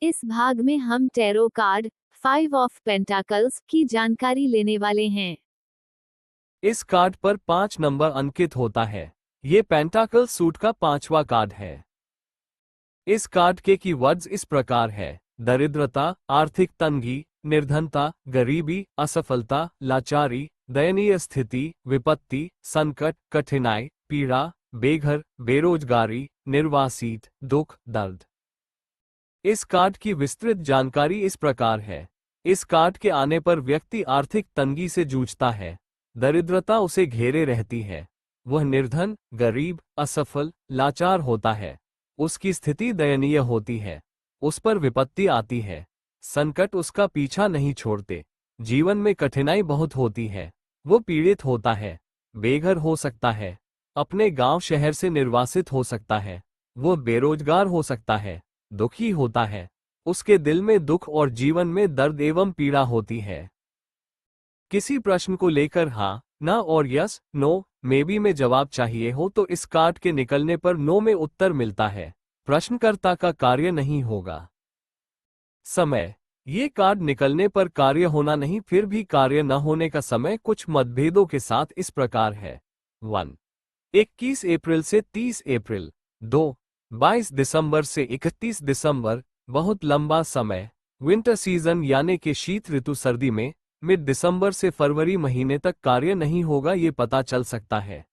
इस भाग में हम टैरो कार्ड 5 ऑफ पेंटाकल्स की जानकारी लेने वाले हैं। इस कार्ड पर 5 नंबर अंकित होता है। ये पेंटाकल सूट का 5वां कार्ड है। इस कार्ड के कीवर्ड्स इस प्रकार है: दरिद्रता, आर्थिक तंगी, निर्धनता, गरीबी, असफलता, लाचारी, दयनीय स्थिति, विपत्ति, संकट, कठिनाई, पीड़ा, बेघर, बेरोजगारी, निर्वासित, दुख, दर्द। इस कार्ड की विस्तृत जानकारी इस प्रकार है। इस कार्ड के आने पर व्यक्ति आर्थिक तंगी से जूझता है। दरिद्रता उसे घेरे रहती है। वह निर्धन, गरीब, असफल, लाचार होता है। उसकी स्थिति दयनीय होती है। उस पर विपत्ति आती है। संकट उसका पीछा नहीं छोड़ते। जीवन में कठिनाई बहुत होती है। वो पीड़ित होता है। बेघर हो सकता है। अपने गांव शहर से निर्वासित हो सकता है। वो बेरोजगार हो सकता है। दुखी होता है। उसके दिल में दुख और जीवन में दर्द एवं पीड़ा होती है। किसी प्रश्न को लेकर हाँ, ना और यस, नो, मे बी में जवाब चाहिए हो तो इस कार्ड के निकलने पर नो में उत्तर मिलता है। प्रश्नकर्ता का कार्य नहीं होगा। समय: ये कार्ड निकलने पर कार्य होना नहीं, फिर भी कार्य न होने का समय कुछ मतभेदों के साथ इस प्रकार है। 1. 21 अप्रैल से 30 अप्रैल। 2. 22 दिसंबर से 31 दिसंबर, बहुत लंबा समय। विंटर सीजन यानी कि शीत ऋतु, सर्दी में मिड दिसंबर से फरवरी महीने तक कार्य नहीं होगा, ये पता चल सकता है।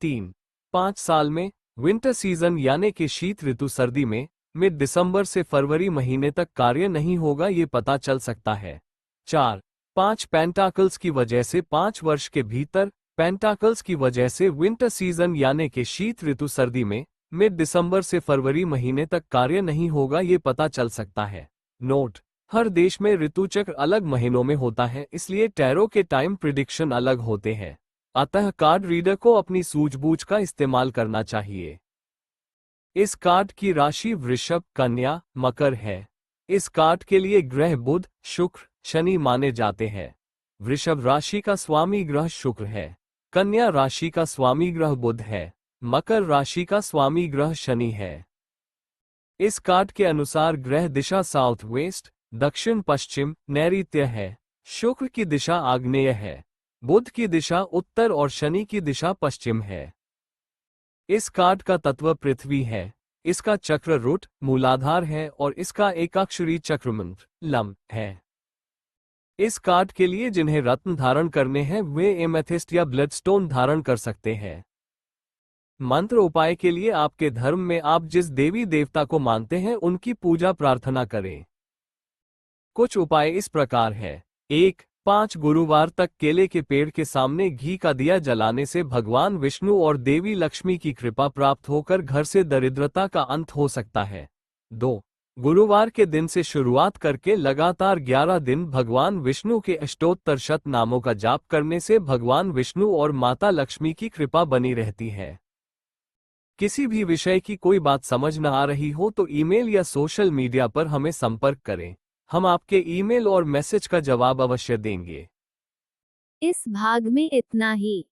3. 5 साल में। विंटर सीजन यानी कि शीत ऋतु, सर्दी में मिड दिसंबर से फरवरी महीने तक कार्य नहीं होगा, ये पता चल सकता है। 4. 5 पेंटाकल्स की वजह से 5 वर्ष के भीतर। पेंटाकल्स की वजह से विंटर सीजन यानी कि शीत ऋतु, सर्दी में मिड दिसंबर से फरवरी महीने तक कार्य नहीं होगा, ये पता चल सकता है। नोट: हर देश में ऋतुचक्र अलग महीनों में होता है, इसलिए टैरो के टाइम प्रिडिक्शन अलग होते हैं। अतः कार्ड रीडर को अपनी सूझबूझ का इस्तेमाल करना चाहिए। इस कार्ड की राशि वृषभ, कन्या, मकर है। इस कार्ड के लिए ग्रह बुध, शुक्र, शनि माने जाते हैं। वृषभ राशि का स्वामी ग्रह शुक्र है। कन्या राशि का स्वामी ग्रह बुध है। मकर राशि का स्वामी ग्रह शनि है। इस कार्ड के अनुसार ग्रह दिशा साउथ वेस्ट, दक्षिण पश्चिम, नैऋत्य है। शुक्र की दिशा आग्नेय है। बुध की दिशा उत्तर और शनि की दिशा पश्चिम है। इस कार्ड का तत्व पृथ्वी है। इसका चक्र रूट, मूलाधार है और इसका एकाक्षरी चक्रमंत्र लम है। इस कार्ड के लिए जिन्हें रत्न धारण करने हैं वे एमेथिस्ट या ब्लडस्टोन धारण कर सकते हैं। मंत्र उपाय के लिए आपके धर्म में आप जिस देवी देवता को मानते हैं उनकी पूजा प्रार्थना करें। कुछ उपाय इस प्रकार है। 1. 5 गुरुवार तक केले के पेड़ के सामने घी का दिया जलाने से भगवान विष्णु और देवी लक्ष्मी की कृपा प्राप्त होकर घर से दरिद्रता का अंत हो सकता है। 2. गुरुवार के दिन से शुरुआत करके लगातार 11 दिन भगवान विष्णु के अष्टोत्तर शत नामों का जाप करने से भगवान विष्णु और माता लक्ष्मी की कृपा बनी रहती है। किसी भी विषय की कोई बात समझ न आ रही हो तो ईमेल या सोशल मीडिया पर हमें संपर्क करें। हम आपके ईमेल और मैसेज का जवाब अवश्य देंगे। इस भाग में इतना ही।